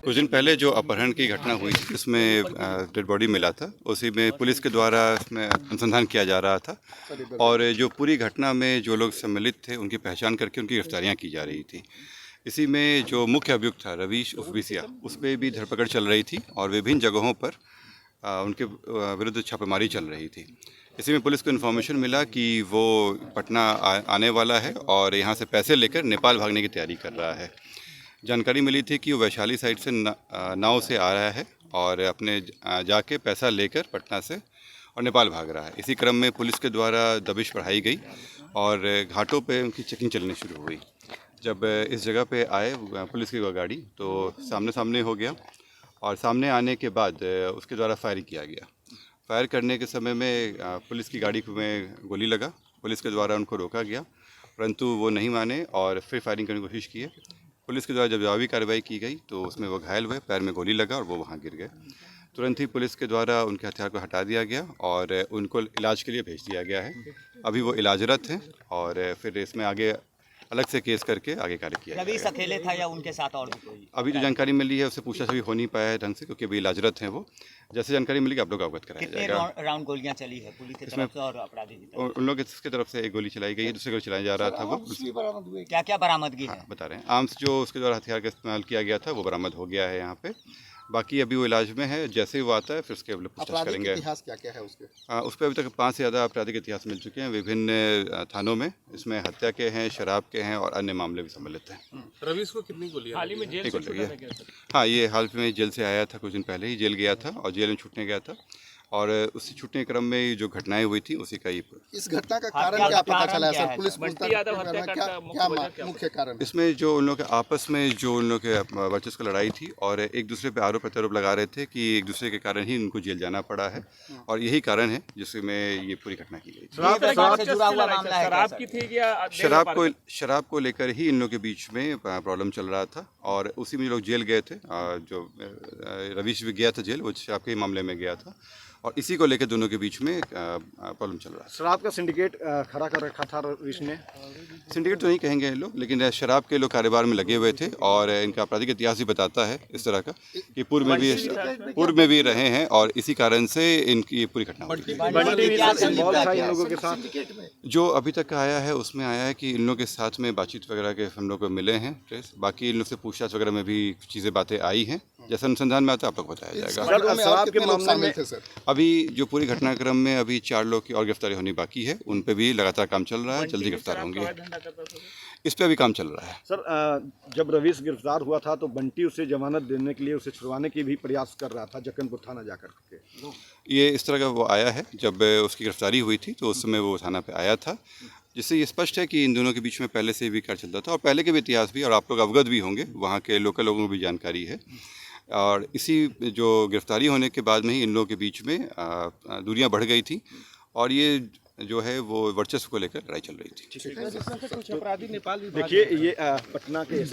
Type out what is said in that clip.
कुछ दिन पहले जो अपहरण की घटना हुई थी इसमें डेड बॉडी मिला था, उसी में पुलिस के द्वारा इसमें अनुसंधान किया जा रहा था और जो पूरी घटना में जो लोग सम्मिलित थे उनकी पहचान करके उनकी गिरफ्तारियां की जा रही थी। इसी में जो मुख्य अभियुक्त था रवीश उर्फ विसिया, उस पर भी धरपकड़ चल रही थी और विभिन्न जगहों पर उनके विरुद्ध छापेमारी चल रही थी। इसी में पुलिस को इन्फॉर्मेशन मिला कि वो पटना आने वाला है और यहाँ से पैसे लेकर नेपाल भागने की तैयारी कर रहा है। जानकारी मिली थी कि वो वैशाली साइड से नाव से आ रहा है और अपने जाके पैसा लेकर पटना से और नेपाल भाग रहा है। इसी क्रम में पुलिस के द्वारा दबिश बढ़ाई गई और घाटों पे उनकी चेकिंग चलनी शुरू हुई। जब इस जगह पे आए पुलिस की गाड़ी तो सामने सामने हो गया और सामने आने के बाद उसके द्वारा फायरिंग किया गया। फायर करने के समय में पुलिस की गाड़ी में गोली लगा। पुलिस के द्वारा उनको रोका गया परंतु वो नहीं माने और फिर फायरिंग करने की कोशिश की। पुलिस के द्वारा जब जवाबी कार्रवाई की गई तो उसमें वो घायल हुए, पैर में गोली लगा और वो वहाँ गिर गए। तुरंत ही पुलिस के द्वारा उनके हथियार को हटा दिया गया और उनको इलाज के लिए भेज दिया गया है। अभी वो इलाजरत हैं और फिर इसमें आगे अलग से केस करके आगे कार्य किया जाएगा। रवीश अकेले था या उनके साथ और भी कोई? अभी जो जानकारी मिली है उससे पूछताछ अभी हो नहीं पाया है ढंग से, क्योंकि अभी इलाजरत हैं वो। जैसे जानकारी मिलेगी आप लोग अवगत कराया जाएगा। कितने राउंड गोलियां चली है पुलिस की तरफ से और अपराधी की तरफ? उन लोगों की तरफ से एक गोली चलाई गई है, दूसरे गोली चलाया जा रहा था। वो क्या क्या बरामदगी है? बता रहे हैं आर्म्स जो उसके द्वारा हथियार का इस्तेमाल किया गया था वो बरामद हो गया है यहाँ पे। बाकी अभी वो इलाज में है, जैसे ही वो आता है फिर उसके पूछताछ करेंगे। इतिहास क्या क्या है उसके? उस पर अभी तक 5 से ज़्यादा आपराधिक इतिहास मिल चुके हैं विभिन्न थानों में। इसमें हत्या के हैं, शराब के हैं और अन्य मामले भी सम्मिलित हैं। रवीश को कितनी गोलियां? हाल ही में जेल से छूटा था क्या? हाँ, ये हाल में जेल से आया था, कुछ दिन पहले ही जेल गया था और जेल में छूटने गया था और उसी छूटने के क्रम में जो घटनाएं हुई थी उसी का ही। इस घटना का कारण क्या पता चला है सर? पुलिस क्या मुख्य कारण? इसमें जो उन लोग के आपस में जो उन लोग के वर्चस्व की लड़ाई थी और एक दूसरे पे आरोप प्रत्यारोप लगा रहे थे कि एक दूसरे के कारण ही उनको जेल जाना पड़ा है और यही कारण है जिसमें ये पूरी घटना की गई। शराब को लेकर ही इन लोगों के बीच में प्रॉब्लम चल रहा था और उसी में लोग जेल गए थे। जो रवीश भी गया था जेल, वो शराब के मामले में गया था और इसी को लेकर दोनों के बीच में प्रॉब्लम चल रहा है। शराब का सिंडिकेट खड़ा कर रखा था रवीश ने। सिंडिकेट तो नहीं कहेंगे ये लोग, लेकिन शराब के लोग कारोबार में लगे हुए थे और इनका आपराधिक इतिहास भी बताता है इस तरह का कि पूर्व में भी रहे हैं और इसी कारण से इनकी ये पूरी घटना हुई। जो अभी तक आया है उसमें आया है कि इन लोगों के साथ में बातचीत वगैरह के हम लोग को मिले हैं ट्रेस। बाकी इन लोग से पूछताछ वगैरह में भी चीज़ें बातें आई हैं, जैसा अनुसंधान में आता है आप लोग बताया जाएगा। अभी जो पूरी घटनाक्रम में अभी 4 लोग की और गिरफ्तारी होनी बाकी है, उन पे भी लगातार काम चल रहा है, जल्दी गिरफ्तार होंगे। इस पे अभी काम चल रहा है। सर, जब रवीश गिरफ्तार हुआ था तो बंटी उसे जमानत देने के लिए उसे छुड़वाने की भी प्रयास कर रहा था जक्कनपुर थाना जाकर के। ये इस तरह का वो आया है, जब उसकी गिरफ्तारी हुई थी तो उस समय वो थाना पे आया था, जिससे ये स्पष्ट है कि इन दोनों के बीच में पहले से भी कार्य चलता था और पहले के भी इतिहास भी, और आप लोग अवगत भी होंगे, वहाँ के लोकल लोगों को भी जानकारी है। और इसी जो गिरफ्तारी होने के बाद में ही इन लोगों के बीच में दूरियां बढ़ गई थी और ये जो है वो वर्चस्व को लेकर लड़ाई चल रही थी। कुछ अपराधी नेपाल भी देखिए ये पटना के